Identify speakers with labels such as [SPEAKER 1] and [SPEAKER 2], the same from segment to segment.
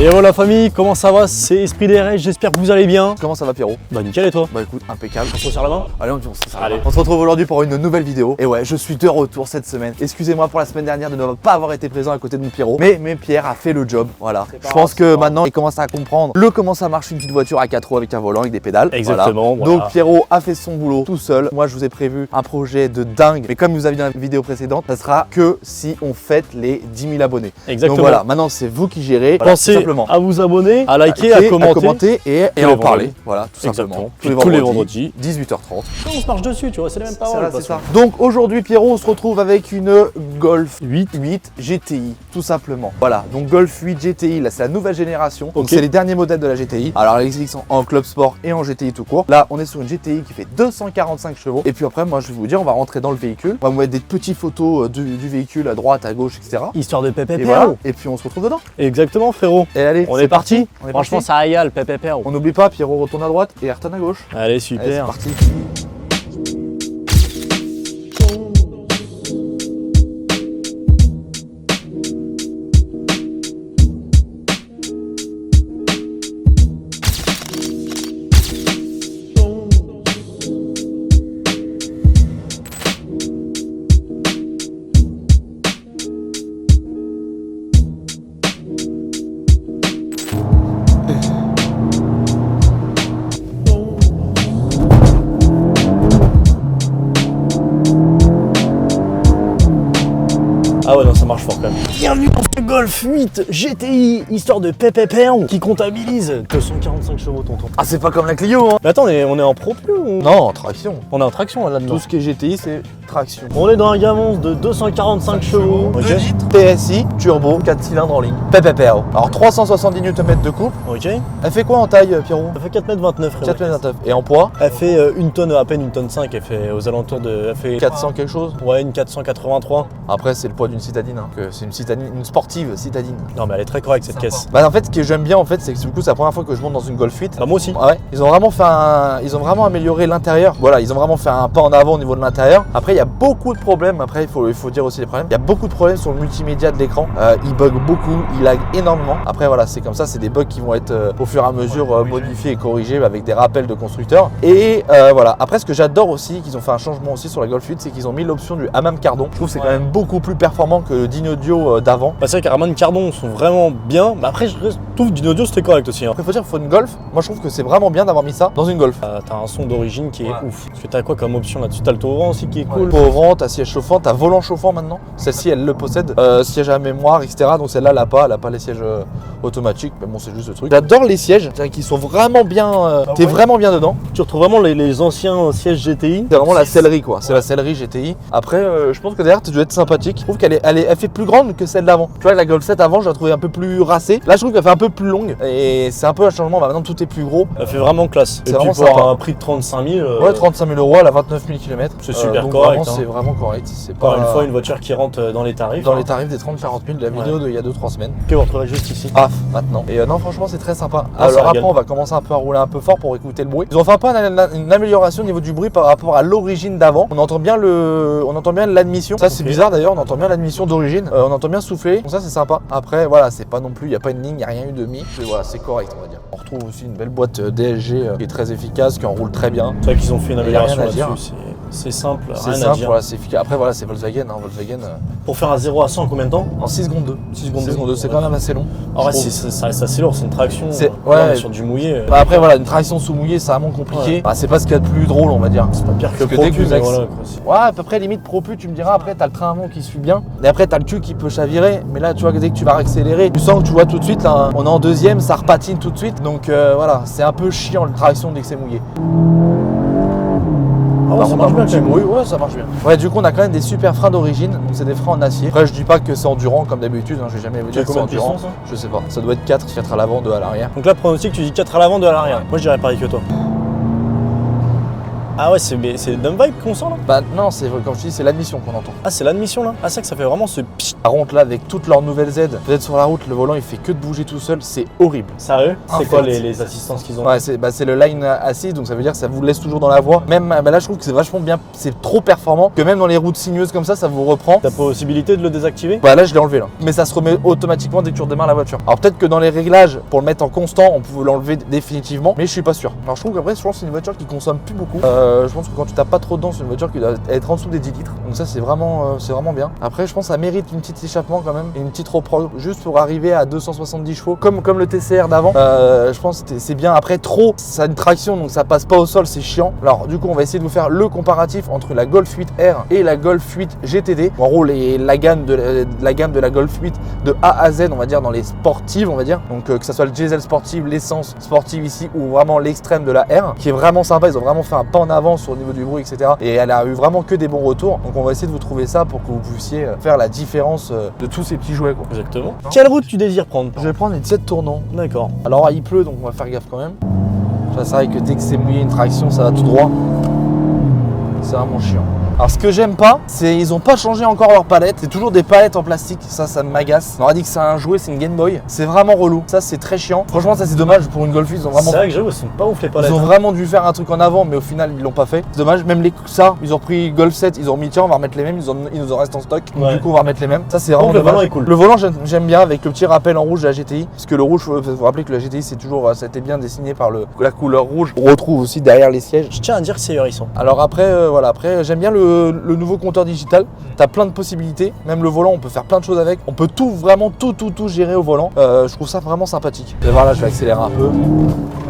[SPEAKER 1] Et voilà la famille, comment ça va? C'est Esprit des Rêves, j'espère que vous allez bien.
[SPEAKER 2] Comment ça va Pierrot?
[SPEAKER 1] Bah nickel et toi?
[SPEAKER 2] Bah écoute, impeccable.
[SPEAKER 1] On se serre la main?
[SPEAKER 2] Allez, on se serre.
[SPEAKER 1] Allez.
[SPEAKER 2] On se retrouve aujourd'hui pour une nouvelle vidéo. Et ouais, je suis de retour cette semaine. Excusez-moi pour la semaine dernière de ne pas avoir été présent à côté de mon Pierrot. Mais Pierre a fait le job, voilà. Je pense que maintenant il commence à comprendre comment ça marche une petite voiture à 4 roues avec un volant, avec des pédales.
[SPEAKER 1] Exactement, voilà.
[SPEAKER 2] Donc Pierrot a fait son boulot tout seul. Moi je vous ai prévu un projet de dingue. Mais comme vous avez dit dans la vidéo précédente, ça sera que si on fête les 10 000 abonnés.
[SPEAKER 1] Exactement.
[SPEAKER 2] Donc voilà, maintenant c'est vous qui gérez. Voilà,
[SPEAKER 1] Pensez
[SPEAKER 2] tout simplement
[SPEAKER 1] à vous abonner, à liker, à commenter
[SPEAKER 2] et
[SPEAKER 1] les
[SPEAKER 2] en
[SPEAKER 1] vendredis.
[SPEAKER 2] parler. Voilà, tout
[SPEAKER 1] Exactement.
[SPEAKER 2] simplement.
[SPEAKER 1] Tous les vendredis.
[SPEAKER 2] 18h30.
[SPEAKER 1] On se marche dessus, tu vois, c'est les mêmes paroles.
[SPEAKER 2] C'est ça. Donc aujourd'hui Pierrot, on se retrouve avec une Golf 8 GTI, tout simplement. Voilà, donc Golf 8 GTI, là c'est la nouvelle génération. Donc c'est les derniers modèles de la GTI. Alors ils sont en club sport et en GTI tout court. Là on est sur une GTI qui fait 245 chevaux. Et puis après moi je vais vous dire, on va rentrer dans le véhicule. On va vous mettre des petites photos du véhicule à droite, à gauche, etc.
[SPEAKER 1] Histoire de pépé
[SPEAKER 2] Et voilà. Et puis on se retrouve dedans.
[SPEAKER 1] Exactement frérot.
[SPEAKER 2] Et allez,
[SPEAKER 1] on est parti.
[SPEAKER 2] Franchement
[SPEAKER 1] ça régale, pépé.
[SPEAKER 2] On n'oublie pas, Pierrot retourne à droite et retourne à gauche.
[SPEAKER 1] Allez super.
[SPEAKER 2] Allez, c'est parti.
[SPEAKER 1] Ah ouais non ça marche fort quand même. Bienvenue dans ce Golf 8 GTI, histoire de pépé qui comptabilise 245 chevaux tonton.
[SPEAKER 2] Ah c'est pas comme la Clio hein.
[SPEAKER 1] Mais attends, on est en pro plus ou...
[SPEAKER 2] Non, en traction.
[SPEAKER 1] On est en traction là-dedans.
[SPEAKER 2] Tout ce qui est GTI c'est traction.
[SPEAKER 1] On est dans un gamon de 245 chevaux.
[SPEAKER 2] 2 litres, TSI, turbo, 4 cylindres en ligne. PPPO. Alors 370 Nm de couple.
[SPEAKER 1] Ok.
[SPEAKER 2] Elle fait quoi en taille Pierrot?
[SPEAKER 1] Elle fait 4,29 m.
[SPEAKER 2] 4,29 m. Et en poids?
[SPEAKER 1] Elle fait une tonne, à peine une tonne 5. Elle fait aux alentours de... Elle fait
[SPEAKER 2] 400 quelque chose?
[SPEAKER 1] Ouais, une 483.
[SPEAKER 2] Après c'est le poids d'une citadine. Hein. C'est une citadine, une sportive citadine.
[SPEAKER 1] Non mais elle est très correcte cette caisse.
[SPEAKER 2] Bah en fait ce que j'aime bien en fait c'est que du coup c'est la première fois que je monte dans une Golf 8.
[SPEAKER 1] Bah moi aussi.
[SPEAKER 2] Ouais, ils ont vraiment amélioré l'intérieur. Voilà, ils ont vraiment fait un pas en avant au niveau de l'intérieur. Après il y a beaucoup de problèmes. Après il faut dire aussi les problèmes. Il y a beaucoup de problèmes sur le multimédia de l'écran. Il bug beaucoup, il lag énormément. Après voilà, c'est comme ça, c'est des bugs qui vont être au fur et à mesure modifiés et corrigés avec des rappels de constructeurs. Et voilà. Après ce que j'adore aussi, qu'ils ont fait un changement aussi sur la Golf 8, c'est qu'ils ont mis l'option du Hammam Kardon. Je trouve que c'est quand même beaucoup plus performant que le Dynaudio d'avant.
[SPEAKER 1] Bah c'est vrai qu'Araman Cardon sont vraiment bien. Mais après je trouve Dynaudio c'était correct aussi. Hein.
[SPEAKER 2] Après faut dire qu'il faut une Golf. Moi je trouve que c'est vraiment bien d'avoir mis ça dans une Golf.
[SPEAKER 1] T'as un son d'origine qui est ouf. Parce que t'as quoi comme option là-dessus? T'as le taux vent aussi qui est cool.
[SPEAKER 2] Au vent, t'as siège chauffant, t'as volant chauffant maintenant. Celle-ci elle le possède. Siège à mémoire, etc. Donc celle-là elle a pas les sièges automatiques. Mais bon c'est juste le truc. J'adore les sièges, qui sont vraiment bien. T'es vraiment bien dedans.
[SPEAKER 1] Tu retrouves vraiment les anciens sièges GTI.
[SPEAKER 2] C'est vraiment la sellerie quoi. C'est la sellerie GTI. Après je pense que derrière tu dois être sympathique. Je trouve elle fait plus grande que celle d'avant. Tu vois la Golf 7 avant je la trouvais un peu plus racée. Là je trouve qu'elle fait un peu plus longue. Et c'est un peu un changement. Bah, maintenant tout est plus gros.
[SPEAKER 1] Elle fait vraiment classe.
[SPEAKER 2] C'est
[SPEAKER 1] Et puis
[SPEAKER 2] vraiment
[SPEAKER 1] pour
[SPEAKER 2] sympa.
[SPEAKER 1] un prix de 35 000.
[SPEAKER 2] Ouais 35 000 €, elle a 29 000 km.
[SPEAKER 1] C'est super
[SPEAKER 2] donc
[SPEAKER 1] correct.
[SPEAKER 2] Vraiment,
[SPEAKER 1] hein.
[SPEAKER 2] c'est vraiment correct. C'est
[SPEAKER 1] Encore
[SPEAKER 2] pas
[SPEAKER 1] une fois une voiture qui rentre dans les tarifs.
[SPEAKER 2] dans les tarifs des 30-40 000 de la vidéo d'il y a 2-3 semaines.
[SPEAKER 1] Que vous retrouverez juste ici.
[SPEAKER 2] Paf, maintenant. Et non, franchement, c'est très sympa.
[SPEAKER 1] Ah,
[SPEAKER 2] Alors
[SPEAKER 1] ça
[SPEAKER 2] après,
[SPEAKER 1] régale.
[SPEAKER 2] on va commencer un peu à rouler un peu fort pour écouter le bruit. Ils ont fait un peu une amélioration au niveau du bruit par rapport à l'origine d'avant. On entend bien l'admission. Ça, c'est bizarre d'ailleurs. On entend bien l'admission d'origine. On entend bien souffler. Donc ça, c'est sympa. Après, voilà, c'est pas non plus. Il n'y a pas une ligne, il n'y a rien eu de mix. Et voilà, c'est correct, on va dire. On retrouve aussi une belle boîte DSG qui est très efficace, qui enroule très bien.
[SPEAKER 1] C'est vrai qu'ils ont fait une
[SPEAKER 2] Il y a rien
[SPEAKER 1] amélioration
[SPEAKER 2] à dire.
[SPEAKER 1] là-dessus. C'est simple.
[SPEAKER 2] C'est
[SPEAKER 1] Rien à
[SPEAKER 2] simple,
[SPEAKER 1] dire.
[SPEAKER 2] voilà, c'est efficace. Après, voilà, c'est Volkswagen. Hein, Volkswagen
[SPEAKER 1] Pour faire un 0 à 100 en combien de temps?
[SPEAKER 2] en 6 secondes 2. 6 secondes 2, c'est quand même assez long.
[SPEAKER 1] En vrai,
[SPEAKER 2] Je trouve.
[SPEAKER 1] ça reste assez lourd, c'est une traction.
[SPEAKER 2] C'est-
[SPEAKER 1] Là,
[SPEAKER 2] ouais.
[SPEAKER 1] on est sur du mouillé.
[SPEAKER 2] Bah après, voilà, une traction sous mouillé, c'est vraiment compliqué.
[SPEAKER 1] Ouais.
[SPEAKER 2] Bah, c'est pas ce qu'il y a de plus drôle, on va dire.
[SPEAKER 1] C'est pas pire que
[SPEAKER 2] Parce que
[SPEAKER 1] Pro
[SPEAKER 2] dès que
[SPEAKER 1] Plus,
[SPEAKER 2] vous
[SPEAKER 1] mais
[SPEAKER 2] accès-
[SPEAKER 1] voilà, quoi. C'est-
[SPEAKER 2] Ouais, à peu près limite pro plus, tu me diras, après t'as le train avant qui suit bien, et après t'as le cul qui peut chavirer, mais là tu vois que dès que tu vas accélérer, tu sens que tu vois tout de suite, là, on est en deuxième, ça repatine tout de suite, donc voilà, c'est un peu chiant le traction dès que c'est mouillé.
[SPEAKER 1] Ah ouais,
[SPEAKER 2] Par
[SPEAKER 1] ça
[SPEAKER 2] contre,
[SPEAKER 1] marche
[SPEAKER 2] un
[SPEAKER 1] bien
[SPEAKER 2] petit
[SPEAKER 1] quand même.
[SPEAKER 2] bruit, ouais, ça marche bien. Ouais, du coup, on a quand même des super freins d'origine, donc c'est des freins en acier. Après, je dis pas que c'est endurant comme d'habitude, hein, je vais jamais vous dire
[SPEAKER 1] as
[SPEAKER 2] que c'est
[SPEAKER 1] combien de
[SPEAKER 2] endurant.
[SPEAKER 1] pistons, ça
[SPEAKER 2] Je sais pas, ça doit être 4 à l'avant, 2 à l'arrière.
[SPEAKER 1] Donc là, pronostic, tu dis 4 à l'avant, 2 à l'arrière. Moi, je dirais pareil que toi. Ah ouais, c'est dumb vibe qu'on sent là.
[SPEAKER 2] Bah non, c'est comme je dis, c'est l'admission qu'on entend.
[SPEAKER 1] Ah, c'est l'admission là. Ah, c'est que ça fait vraiment ce pchit.
[SPEAKER 2] Par contre là, avec toutes leurs nouvelles aides, vous êtes sur la route, le volant il fait que de bouger tout seul, c'est horrible.
[SPEAKER 1] Sérieux?
[SPEAKER 2] En
[SPEAKER 1] C'est quoi
[SPEAKER 2] fait,
[SPEAKER 1] les assistances qu'ils ont?
[SPEAKER 2] Ouais, c'est le line assist, donc ça veut dire que ça vous laisse toujours dans la voie. Même bah là, je trouve que c'est vachement bien, c'est trop performant que même dans les routes sinueuses comme ça vous reprend.
[SPEAKER 1] T'as possibilité de le désactiver?
[SPEAKER 2] Bah là, je l'ai enlevé là. Mais ça se remet automatiquement dès que tu redémarres la voiture. Alors peut-être que dans les réglages, pour le mettre en constant, on pouvait l'enlever définitivement, mais je suis pas sûr. Alors je trouve qu'après, je pense que c'est une voiture qui consomme plus beaucoup. Je pense que quand tu tapes pas trop dedans, c'est une voiture qui doit être en dessous des 10 litres. Donc ça, c'est vraiment bien. Après, je pense que ça mérite une petite échappement quand même, et une petite repro juste pour arriver à 270 chevaux, comme le TCR d'avant. Je pense que c'est bien. Après, trop, ça a une traction, donc ça passe pas au sol, c'est chiant. Alors du coup, on va essayer de vous faire le comparatif entre la Golf 8R et la Golf 8 GTD. En gros, la gamme de la Golf 8 de A à Z, on va dire, dans les sportives, on va dire. Donc que ça soit le diesel sportive, l'essence sportive ici, ou vraiment l'extrême de la R, qui est vraiment sympa. Ils ont vraiment fait un pas en avant sur le niveau du bruit, etc. Et elle a eu vraiment que des bons retours. Donc on va essayer de vous trouver ça pour que vous puissiez faire la différence de tous ces petits jouets, quoi.
[SPEAKER 1] Exactement. Quelle route tu désires prendre?
[SPEAKER 2] Je vais prendre une 7 tournants.
[SPEAKER 1] D'accord.
[SPEAKER 2] Alors il pleut, donc on va faire gaffe quand même. C'est vrai que dès que c'est mouillé, une traction, ça va tout droit. C'est vraiment chiant. Alors ce que j'aime pas, c'est ils ont pas changé encore leur palette. C'est toujours des palettes en plastique, ça m'agace. On aurait dit que c'est un jouet, c'est une Game Boy. C'est vraiment relou. Ça c'est très chiant. Franchement ça c'est dommage pour une Golf 8. Ils ont vraiment...
[SPEAKER 1] C'est vrai que j'avoue, ils sont pas ouf les palettes.
[SPEAKER 2] Ils ont vraiment dû faire un truc en avant, mais au final ils l'ont pas fait. C'est dommage. Même ça, ils ont pris Golf 7, ils ont mis tiens on va remettre les mêmes, ils nous en restent en stock. Donc,
[SPEAKER 1] Ouais.
[SPEAKER 2] du coup on va remettre les mêmes. Ça c'est vraiment
[SPEAKER 1] le
[SPEAKER 2] dommage.
[SPEAKER 1] volant est cool.
[SPEAKER 2] Le volant j'aime bien avec le petit rappel en rouge de la GTI. Parce que le rouge, vous vous rappelez que la GTI c'est toujours, ça a été bien dessiné par la couleur rouge. On retrouve aussi derrière les sièges.
[SPEAKER 1] Je tiens à dire que c'est hérissant.
[SPEAKER 2] Alors après, voilà, après j'aime bien le nouveau compteur digital. T'as plein de possibilités. Même le volant, on peut faire plein de choses avec. On peut tout, vraiment tout gérer au volant. Je trouve ça vraiment sympathique. Vous allez voir là, je vais accélérer un peu.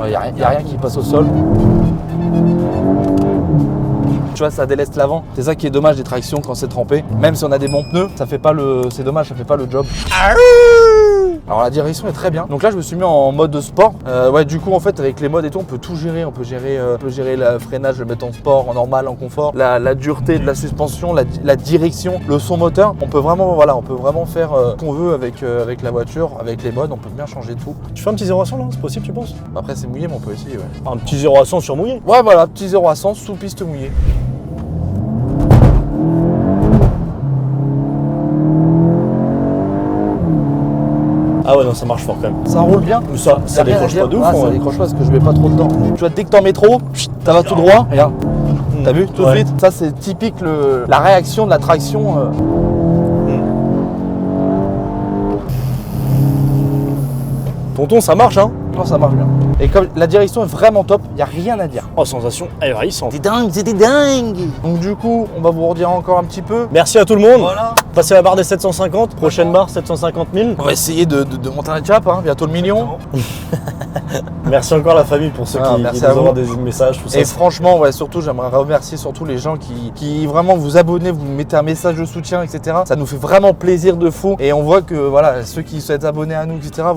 [SPEAKER 2] Il n'y a rien qui passe au sol. Tu vois, ça déleste l'avant. C'est ça qui est dommage des tractions quand c'est trempé. Même si on a des bons pneus, ça fait pas c'est dommage, ça fait pas le job. Alors la direction est très bien. Donc là je me suis mis en mode de sport. Ouais, du coup en fait avec les modes et tout, on peut tout gérer. On peut gérer le freinage, le mettre en sport, en normal, en confort, la dureté de la suspension, la direction, le son moteur. On peut vraiment faire ce qu'on veut avec la voiture, avec les modes. On peut bien changer tout.
[SPEAKER 1] Tu fais un petit 0 à 100 là, c'est possible tu penses?
[SPEAKER 2] Après c'est mouillé, mais on peut essayer. Ouais.
[SPEAKER 1] Un petit 0 à 100 sur mouillé.
[SPEAKER 2] Ouais, voilà, petit 0 à 100 sous piste mouillée.
[SPEAKER 1] Ah ouais non ça marche fort quand même.
[SPEAKER 2] Ça roule bien.
[SPEAKER 1] Mais ça décroche pas de ouf.
[SPEAKER 2] Ça décroche pas parce que je vais pas trop dedans. Tu vois, dès que t'en mets trop, ça va tout droit. Regarde. T'as vu tout de suite? Ça c'est typique la réaction de la traction.
[SPEAKER 1] Tonton ça marche hein?
[SPEAKER 2] Non, ça marche bien. Et comme la direction est vraiment top, il n'y a rien à dire.
[SPEAKER 1] Oh sensation ahurissante.
[SPEAKER 2] C'était dingue. Donc du coup, on va vous redire encore un petit peu.
[SPEAKER 1] Merci à tout le monde.
[SPEAKER 2] Voilà.
[SPEAKER 1] Passez la barre des 750, prochaine barre 750 000.
[SPEAKER 2] On va essayer de monter un cap, hein, bientôt le million.
[SPEAKER 1] Merci encore la famille pour ceux qui
[SPEAKER 2] merci
[SPEAKER 1] nous
[SPEAKER 2] à vous.
[SPEAKER 1] envoient des messages, tout ça.
[SPEAKER 2] Et franchement, ouais, surtout, j'aimerais remercier surtout les gens qui vraiment vous abonnez, vous mettez un message de soutien, etc. Ça nous fait vraiment plaisir de fou. Et on voit que voilà, ceux qui souhaitent abonner à nous, etc.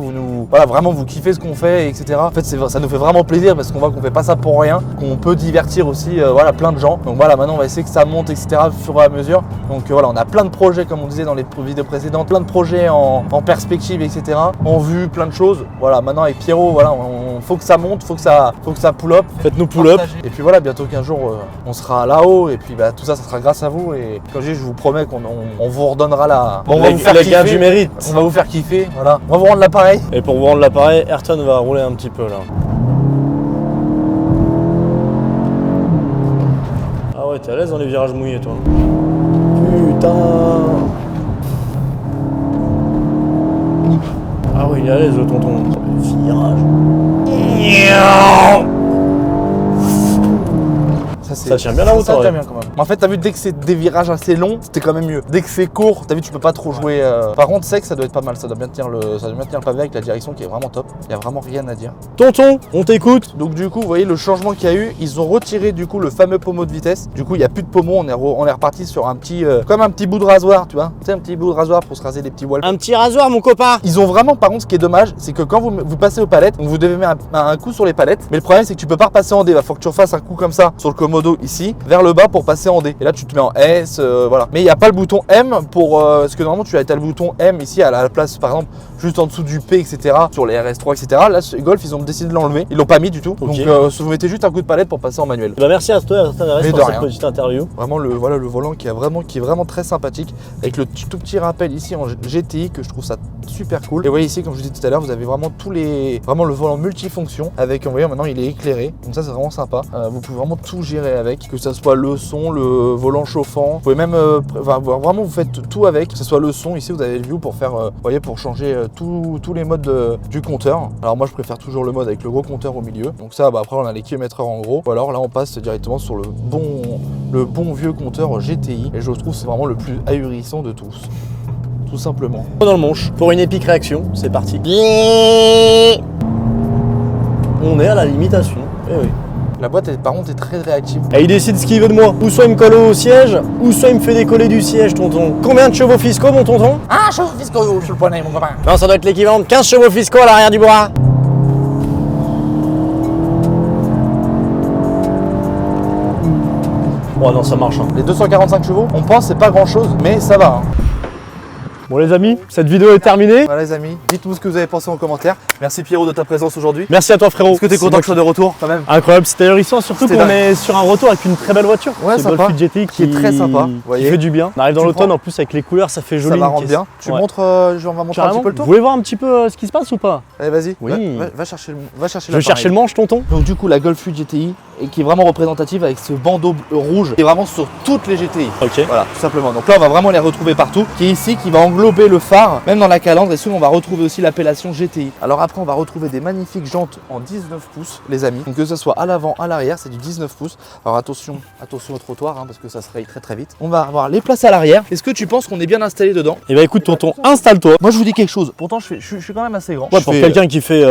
[SPEAKER 2] Vraiment vous kiffez ce qu'on fait, etc. En fait, ça nous fait vraiment plaisir parce qu'on voit qu'on fait pas ça pour rien, qu'on peut divertir aussi, voilà, plein de gens. Donc voilà, maintenant on va essayer que ça monte, etc. Au fur et à mesure. Donc voilà, on a plein de projets, comme on disait dans les vidéos précédentes, plein de projets en perspective, etc. En vue, plein de choses. Voilà, maintenant avec Pierrot, voilà, faut que ça monte, faut que ça pull up.
[SPEAKER 1] Faites-nous pull up.
[SPEAKER 2] Et puis voilà, bientôt qu'un jour on sera là-haut et puis bah, tout ça, ça sera grâce à vous. Et comme je dis, je vous promets qu'on vous redonnera la.
[SPEAKER 1] Bon, on va vous faire les gars du mérite.
[SPEAKER 2] On va vous faire kiffer. Voilà, on va vous rendre l'appareil.
[SPEAKER 1] Et pour vous rendre l'appareil, Ayrton va rouler un petit peu là. Ah ouais, t'es à l'aise dans les virages mouillés toi. Putain. Ah ouais, il est à l'aise le tonton. Le virage. Ça tient bien la route.
[SPEAKER 2] Ça tient bien quand même. En fait, t'as vu, dès que c'est des virages assez longs, c'était quand même mieux. Dès que c'est court, t'as vu, tu peux pas trop jouer. Par contre, c'est que ça doit être pas mal. Ça doit bien tenir le pavé avec la direction qui est vraiment top. Il y a vraiment rien à dire.
[SPEAKER 1] Tonton, on t'écoute.
[SPEAKER 2] Donc du coup, vous voyez le changement qu'il y a eu. Ils ont retiré du coup le fameux pommeau de vitesse. Du coup, il n'y a plus de pommeau. On est reparti sur un petit, comme un petit bout de rasoir, tu vois. Tu sais, un petit bout de rasoir pour se raser les petits poils.
[SPEAKER 1] Un petit rasoir, mon copain.
[SPEAKER 2] Ils ont vraiment, par contre, ce qui est dommage, c'est que quand vous passez aux palettes, donc vous devez mettre un coup sur les palettes. Mais le problème, c'est que tu peux pas repasser en D. Il faut que tu refasses un coup comme ça sur le commodo ici, vers le bas pour passer en D. Et là, tu te mets en S, voilà. Mais il n'y a pas le bouton M pour, parce que normalement, tu as le bouton M ici à la place, par exemple, juste en dessous du P, etc. Sur les RS3, etc. Là, chez Golf, ils ont décidé de l'enlever. Ils l'ont pas mis du tout.
[SPEAKER 1] Ok.
[SPEAKER 2] Donc, vous mettez juste un coup de palette pour passer en manuel.
[SPEAKER 1] Bah merci à toi, RS
[SPEAKER 2] Mais
[SPEAKER 1] pour
[SPEAKER 2] de
[SPEAKER 1] cette
[SPEAKER 2] rien.
[SPEAKER 1] petite interview.
[SPEAKER 2] Vraiment, le volant qui est vraiment très sympathique. Avec le tout petit rappel ici en GTI que je trouve ça super cool. Et vous voyez ici, comme je vous disais tout à l'heure, vous avez vraiment vraiment le volant multifonction. Avec, vous voyez, maintenant il est éclairé. Donc ça, c'est vraiment sympa. Vous pouvez vraiment tout gérer avec. Que ça soit le son, le volant chauffant. Vous pouvez même, vraiment, vous faites tout avec. Que ce soit le son. Ici, vous avez le view pour faire, vous voyez, pour changer tous les modes du compteur. Alors moi, je préfère toujours le mode avec le gros compteur au milieu. Donc ça, après, on a les kilomètres-heure en gros. Ou alors là, on passe directement sur le bon vieux compteur GTI. Et je trouve que c'est vraiment le plus ahurissant de tous. Tout simplement.
[SPEAKER 1] Dans le manche pour une épique réaction, c'est parti. On est à la limitation. Eh oui.
[SPEAKER 2] La boîte, par contre, est très réactive.
[SPEAKER 1] Et il décide ce qu'il veut de moi. Ou soit il me colle au siège, ou soit il me fait décoller du siège, tonton. Combien de chevaux fiscaux, mon tonton?
[SPEAKER 2] Ah, chevaux fiscaux sur le poney, mon copain.
[SPEAKER 1] Non, ça doit être l'équivalent de 15 chevaux fiscaux à l'arrière du bras. Oh non, ça marche. Hein.
[SPEAKER 2] Les 245 chevaux, on pense c'est pas grand chose, mais ça va. Hein.
[SPEAKER 1] Bon les amis, cette vidéo est terminée.
[SPEAKER 2] Voilà les amis, dites-nous ce que vous avez pensé en commentaire. Merci Pierrot de ta présence aujourd'hui.
[SPEAKER 1] Merci à toi frérot.
[SPEAKER 2] Est-ce que t'es content que je sois de retour quand même?
[SPEAKER 1] Incroyable, c'était ahurissant, surtout
[SPEAKER 2] C'était
[SPEAKER 1] qu'on
[SPEAKER 2] dingue.
[SPEAKER 1] est sur un retour avec une très belle voiture.
[SPEAKER 2] Ouais,
[SPEAKER 1] Ce
[SPEAKER 2] sympa.
[SPEAKER 1] Golf GTI
[SPEAKER 2] Qui est très sympa, vous
[SPEAKER 1] qui
[SPEAKER 2] voyez.
[SPEAKER 1] fait du bien. On arrive dans
[SPEAKER 2] Tu
[SPEAKER 1] l'automne
[SPEAKER 2] prends-
[SPEAKER 1] en plus avec les couleurs, ça fait joli.
[SPEAKER 2] Ça va rendre bien. Tu
[SPEAKER 1] Ouais.
[SPEAKER 2] montres, on va montrer un
[SPEAKER 1] Carrément.
[SPEAKER 2] petit peu le
[SPEAKER 1] Vous
[SPEAKER 2] tour.
[SPEAKER 1] voulez voir un petit peu ce qui se passe ou pas?
[SPEAKER 2] Allez vas-y,
[SPEAKER 1] Oui.
[SPEAKER 2] va chercher
[SPEAKER 1] Je vais chercher le manche tonton.
[SPEAKER 2] Donc du coup la Golf 8 GTI et qui est vraiment représentative avec ce bandeau rouge qui est vraiment sur toutes les GTI.
[SPEAKER 1] Ok.
[SPEAKER 2] Voilà, tout simplement. Donc là, on va vraiment les retrouver partout. Qui est ici, qui va englober le phare, même dans la calandre. Et soon, on va retrouver aussi l'appellation GTI. Alors après, on va retrouver des magnifiques jantes en 19 pouces, les amis. Donc que ce soit à l'avant, à l'arrière, c'est du 19 pouces. Alors attention au trottoir, hein, parce que ça se raye très très vite. On va avoir les places à l'arrière. Est-ce que tu penses qu'on est bien installé dedans?
[SPEAKER 1] Et bah écoute tonton, installe-toi.
[SPEAKER 2] Moi, je vous dis quelque chose. Pourtant, je suis quand même assez grand.
[SPEAKER 1] Ouais,
[SPEAKER 2] Je
[SPEAKER 1] pour
[SPEAKER 2] fais,
[SPEAKER 1] quelqu'un qui fait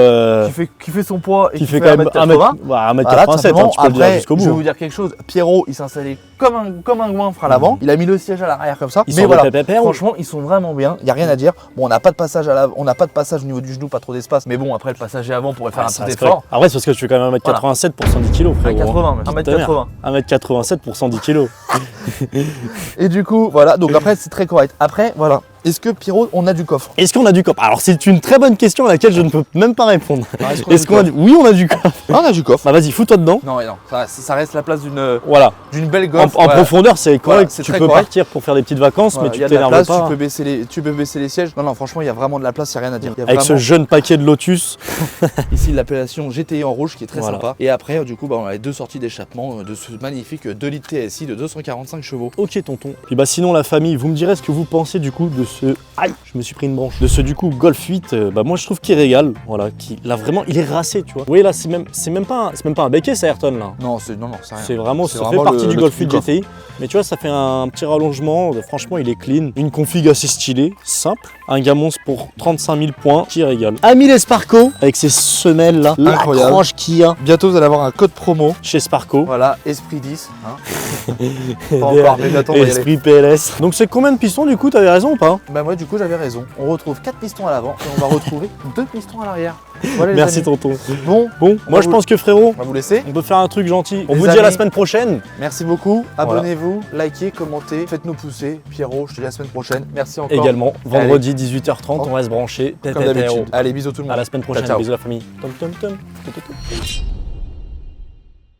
[SPEAKER 2] qui fait son poids et
[SPEAKER 1] qui fait quand même
[SPEAKER 2] 1m80.
[SPEAKER 1] 1m87,
[SPEAKER 2] Voilà, tout
[SPEAKER 1] hein,
[SPEAKER 2] simplement.
[SPEAKER 1] tu peux le dire
[SPEAKER 2] Après,
[SPEAKER 1] jusqu'au
[SPEAKER 2] je vais
[SPEAKER 1] bout.
[SPEAKER 2] vous dire quelque chose. Pierrot, il s'est installé comme un goinfre à l'avant. Il a mis le siège à l'arrière comme ça.
[SPEAKER 1] Ils
[SPEAKER 2] Mais
[SPEAKER 1] sont
[SPEAKER 2] voilà,
[SPEAKER 1] de pépère,
[SPEAKER 2] franchement, ils sont vraiment bien. Il y a rien à dire. Bon, on n'a pas de passage au niveau du genou, pas trop d'espace. Mais bon, après le passage est avant pourrait faire un
[SPEAKER 1] ça
[SPEAKER 2] petit
[SPEAKER 1] reste
[SPEAKER 2] effort.
[SPEAKER 1] correct. Après, c'est parce que tu fais quand même 1m87 pour 110 kg, frérot.
[SPEAKER 2] 1m80,
[SPEAKER 1] hein.
[SPEAKER 2] 1m80.
[SPEAKER 1] 1m87 pour 110 kg.
[SPEAKER 2] Et du coup, voilà. Donc après, c'est très correct. Après, voilà. Est-ce que Pierrot, on a du coffre?
[SPEAKER 1] Est-ce qu'on a du coffre? Alors, c'est une très bonne question à laquelle je ne peux même pas répondre.
[SPEAKER 2] Est-ce qu'on a
[SPEAKER 1] Est-ce
[SPEAKER 2] du
[SPEAKER 1] qu'on a du... Oui, on a du coffre.
[SPEAKER 2] Ah, on a du coffre.
[SPEAKER 1] Bah, vas-y, fous-toi dedans.
[SPEAKER 2] Non, mais non. Ça reste la place
[SPEAKER 1] Voilà.
[SPEAKER 2] d'une belle
[SPEAKER 1] En,
[SPEAKER 2] golf.
[SPEAKER 1] en profondeur, c'est correct.
[SPEAKER 2] Voilà, c'est
[SPEAKER 1] tu
[SPEAKER 2] très
[SPEAKER 1] peux
[SPEAKER 2] correct.
[SPEAKER 1] partir pour faire des petites vacances,
[SPEAKER 2] Voilà,
[SPEAKER 1] mais
[SPEAKER 2] il
[SPEAKER 1] tu
[SPEAKER 2] y a de la
[SPEAKER 1] t'énerves
[SPEAKER 2] place,
[SPEAKER 1] pas.
[SPEAKER 2] tu peux baisser les sièges. Non, franchement, il y a vraiment de la place, il n'y a rien à dire. Il y a
[SPEAKER 1] Avec ce
[SPEAKER 2] vraiment-
[SPEAKER 1] jeune paquet de Lotus.
[SPEAKER 2] Ici l'appellation GTI en rouge qui est très
[SPEAKER 1] Voilà.
[SPEAKER 2] sympa. Et après du coup on a les deux sorties d'échappement de ce magnifique 2 litres TSI de 245 chevaux.
[SPEAKER 1] Ok, tonton. Puis bah, sinon, la famille, vous me direz ce que vous pensez du coup de ce. Aïe, je me suis pris une branche. De ce du coup Golf 8. Bah, moi, je trouve qu'il régale. Voilà, là vraiment, il est racé, tu vois. Vous voyez là, c'est même pas un béquet, ça Ayrton là.
[SPEAKER 2] Non, c'est rien.
[SPEAKER 1] C'est vraiment,
[SPEAKER 2] C'est
[SPEAKER 1] ça
[SPEAKER 2] vraiment
[SPEAKER 1] fait partie
[SPEAKER 2] le
[SPEAKER 1] du Golf
[SPEAKER 2] truc
[SPEAKER 1] 8
[SPEAKER 2] du coffre.
[SPEAKER 1] GTI. Mais tu vois, ça fait un petit rallongement. Franchement, il est clean. Une config assez stylée, simple. Un gamons pour 35 000 points qui régale. Amile Sparco avec ses semelles là.
[SPEAKER 2] Incroyable.
[SPEAKER 1] L'accroche qu'il y a
[SPEAKER 2] Bientôt vous allez avoir un code promo.
[SPEAKER 1] chez Sparco.
[SPEAKER 2] Voilà, Esprit 10. Hein. Pas encore, mais bientôt on va y aller.
[SPEAKER 1] Esprit PLS. Donc c'est combien de pistons du coup? T'avais raison ou pas?
[SPEAKER 2] Bah moi du coup j'avais raison. On retrouve 4 pistons à l'avant et on va retrouver 2 pistons à l'arrière. Voilà, les
[SPEAKER 1] Merci
[SPEAKER 2] amis.
[SPEAKER 1] tonton.
[SPEAKER 2] Bon,
[SPEAKER 1] Bon, moi
[SPEAKER 2] va
[SPEAKER 1] je
[SPEAKER 2] vous-
[SPEAKER 1] pense que frérot,
[SPEAKER 2] on va vous laisser.
[SPEAKER 1] on peut faire un truc gentil. On
[SPEAKER 2] Les
[SPEAKER 1] vous dit à la
[SPEAKER 2] amis.
[SPEAKER 1] semaine prochaine.
[SPEAKER 2] Merci beaucoup.
[SPEAKER 1] Voilà.
[SPEAKER 2] Abonnez-vous, likez, commentez, faites-nous pousser. Pierrot, je te dis à la semaine prochaine. Merci encore.
[SPEAKER 1] Également, vendredi 18h30, on reste branché.
[SPEAKER 2] Comme d'habitude. Allez, bisous tout le monde.
[SPEAKER 1] À la semaine prochaine.
[SPEAKER 2] Ciao.
[SPEAKER 1] Bisous la famille. Tom, tom, tom. Tom, tom, tom.